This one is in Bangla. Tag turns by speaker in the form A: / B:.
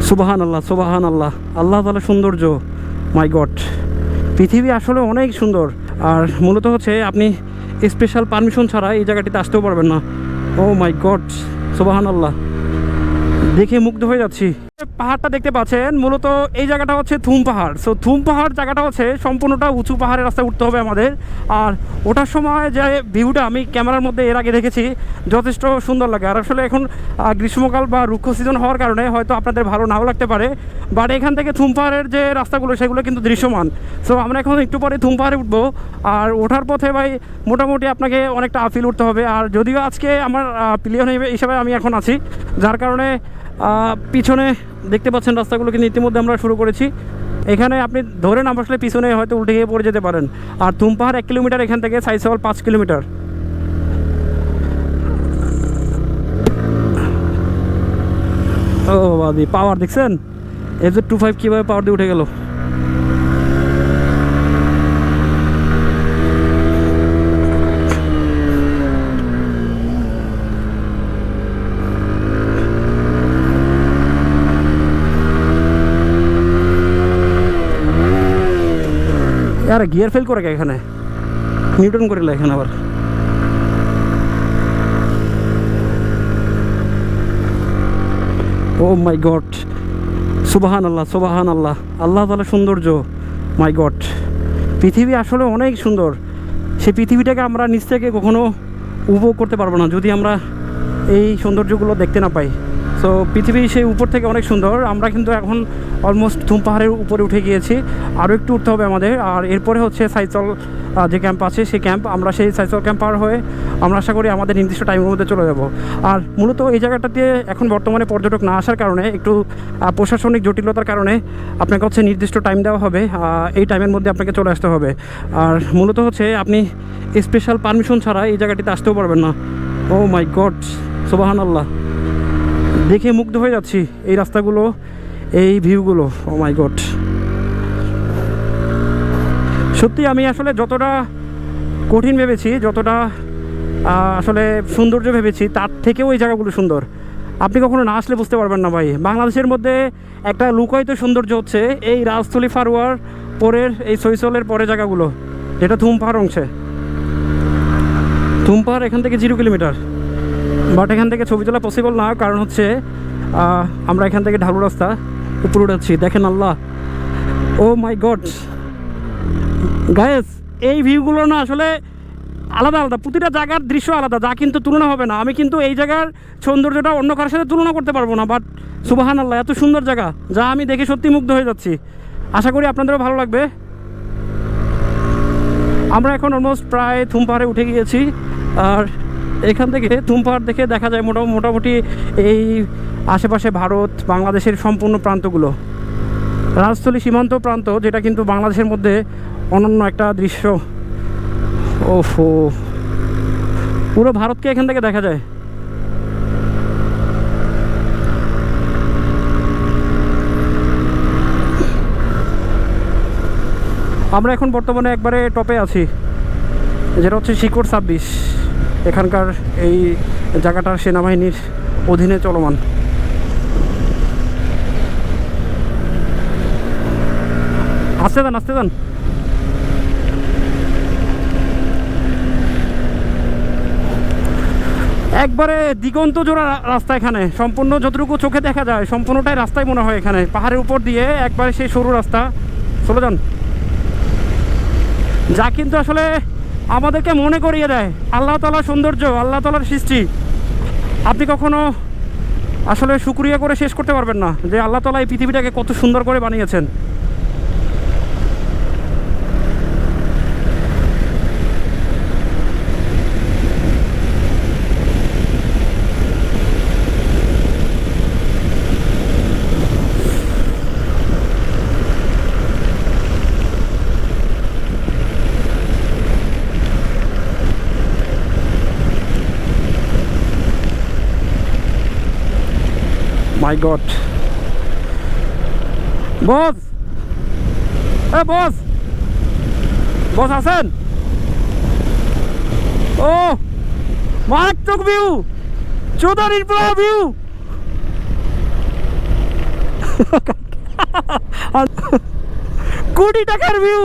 A: সুবাহান আল্লাহ, সুবাহান আল্লাহ, আল্লাহ তাআলা সৌন্দর্য। মাই গড, পৃথিবী আসলে অনেক সুন্দর। আর মূলত হচ্ছে আপনি স্পেশাল পারমিশন ছাড়া এই জায়গাটিতে আসতেও পারবেন না। ও মাই গড, সুবাহান আল্লাহ, দেখে মুগ্ধ হয়ে যাচ্ছি। পাহাড়টা দেখতে পাচ্ছেন, মূলত এই জায়গাটা হচ্ছে থুম পাহাড়। সো থুম পাহাড় জায়গাটা হচ্ছে সম্পূর্ণটা উঁচু পাহাড়ের রাস্তায় উঠতে হবে আমাদের। আর ওঠার সময় যে ভিউটা আমি ক্যামেরার মধ্যে এর আগে দেখেছি, যথেষ্ট সুন্দর লাগে। আর আসলে এখন গ্রীষ্মকাল বা রুক্ষ সিজন হওয়ার কারণে হয়তো আপনাদের ভালো নাও লাগতে পারে, বাট এখান থেকে থুম পাহাড়ের যে রাস্তাগুলো সেগুলো কিন্তু দৃশ্যমান। সো আমরা এখন একটু পরে থুম পাহাড়ে উঠবো। আর ওঠার পথে ভাই মোটামুটি আপনাকে অনেকটা আপিল উঠতে হবে। আর যদিও আজকে আমার প্লেন হিসেবে আমি এখন আছি, যার কারণে পিছনে দেখতে পাচ্ছেন রাস্তাগুলো কিন্তু ইতিমধ্যে আমরা শুরু করেছি। এখানে আপনি ধরে না বসলে পিছনে হয়তো উল্টে গিয়ে পড়ে যেতে পারেন। আর থুম পাহাড় 1 কিলোমিটার, এখান থেকে সাইসওয়াল 5 কিলোমিটার। ও বাদি, পাওয়ার দেখছেন FZ25 কীভাবে পাওয়ার দিয়ে উঠে গেল। আরে গিয়ার ফেল করে এখানে, নিউটন করে এখানে আবার। ও মাই গড, সুবাহান আল্লাহ, সুবাহান আল্লাহ, আল্লাহ তাআলা সৌন্দর্য। মাই গড, পৃথিবী আসলে অনেক সুন্দর। সেই পৃথিবীটাকে আমরা নিচ থেকে কখনো উপভোগ করতে পারবো না যদি আমরা এই সৌন্দর্যগুলো দেখতে না পাই। সো পৃথিবী সেই উপর থেকে অনেক সুন্দর। আমরা কিন্তু এখন অলমোস্ট থুম পাহাড়ের উপরে উঠে গিয়েছি, আরও একটু উঠতে হবে আমাদের। আর এরপরে হচ্ছে সাইচল যে ক্যাম্প আছে সেই ক্যাম্প, আমরা সেই সাইচল ক্যাম্প পার হয়ে আমরা আশা করি আমাদের নির্দিষ্ট টাইমের মধ্যে চলে যাব। আর মূলত এই জায়গাটাতে এখন বর্তমানে পর্যটক না আসার কারণে, একটু প্রশাসনিক জটিলতার কারণে আপনাকে হচ্ছে নির্দিষ্ট টাইম দেওয়া হবে, এই টাইমের মধ্যে আপনাকে চলে আসতে হবে। আর মূলত হচ্ছে আপনি স্পেশাল পারমিশন ছাড়া এই জায়গাটিতে আসতেও পারবেন না। ও মাই গড, সুবহান আল্লাহ, দেখে মুগ্ধ হয়ে যাচ্ছি এই রাস্তাগুলো, এই ভিউগুলো। ও মাই গড, সত্যি আমি আসলে যতটা কঠিন ভেবেছি, যতটা আসলে সৌন্দর্য ভেবেছি, তার থেকেও এই জায়গাগুলো সুন্দর। আপনি কখনো না আসলে বুঝতে পারবেন না ভাই। বাংলাদেশের মধ্যে একটা লুকায়িত সৌন্দর্য হচ্ছে এই রাজস্থলী ফারুয়ার পরের এই সৈসলের পরে জায়গাগুলো, যেটা থুম পাহাড় অংশে। থুম পাহাড় এখান থেকে 0 কিলোমিটার, বাট এখান থেকে ছবি তোলা পসিবল না, কারণ হচ্ছে আমরা এখান থেকে ঢালু রাস্তা উপরে উঠাচ্ছি। দেখেন আল্লাহ, ও মাই গড গায়েস, এই ভিউগুলো না আসলে আলাদা আলাদা, প্রতিটা জায়গার দৃশ্য আলাদা, যা কিন্তু তুলনা হবে না। আমি কিন্তু এই জায়গার সৌন্দর্যটা অন্য কারোর সাথে তুলনা করতে পারবো না, বাট সুবহান আল্লাহ, এত সুন্দর জায়গা যা আমি দেখে সত্যি মুগ্ধ হয়ে যাচ্ছি। আশা করি আপনাদেরও ভালো লাগবে। আমরা এখন অলমোস্ট প্রায় থুম পাহাড়ে উঠে গিয়েছি। আর এখান থেকে থুম পাহাড় দেখে দেখা যায় মোটামুটি এই আশেপাশে ভারত বাংলাদেশের সম্পূর্ণ প্রান্তগুলো, রাজস্থলী সীমান্ত প্রান্ত, যেটা কিন্তু বাংলাদেশের মধ্যে অনন্য একটা দৃশ্য। ওফো, পুরো ভারতকে এখান থেকে দেখা যায়। আমরা এখন বর্তমানে একবারে টপে আছি, যেটা হচ্ছে শিকড় 26। এখানকার এই জায়গাটা সেনাবাহিনীর অধীনে চলমান। আসতে যান, আসতে যান। একবারে দিগন্ত জোড়া রাস্তা এখানে, সম্পূর্ণ যতটুকু চোখে দেখা যায় সম্পূর্ণটাই রাস্তায় মনে হয় এখানে, পাহাড়ের উপর দিয়ে একবারে সেই সরু রাস্তা। চলে যান, যা কিন্তু আসলে আমাদেরকে মনে করিয়ে দেয় আল্লাহ তাআলার সৌন্দর্য, আল্লাহ তাআলার সৃষ্টি। আপনি কখনো আসলে শুকরিয়া করে শেষ করতে পারবেন না যে আল্লাহ তাআলা এই পৃথিবীটাকে কত সুন্দর করে বানিয়েছেন। মাই গড, বস, বস, বস আছেন? ও মারাত্মক ভিউ, চৌধুরীর পুরো ভিউ। কোটি টাকার ভিউ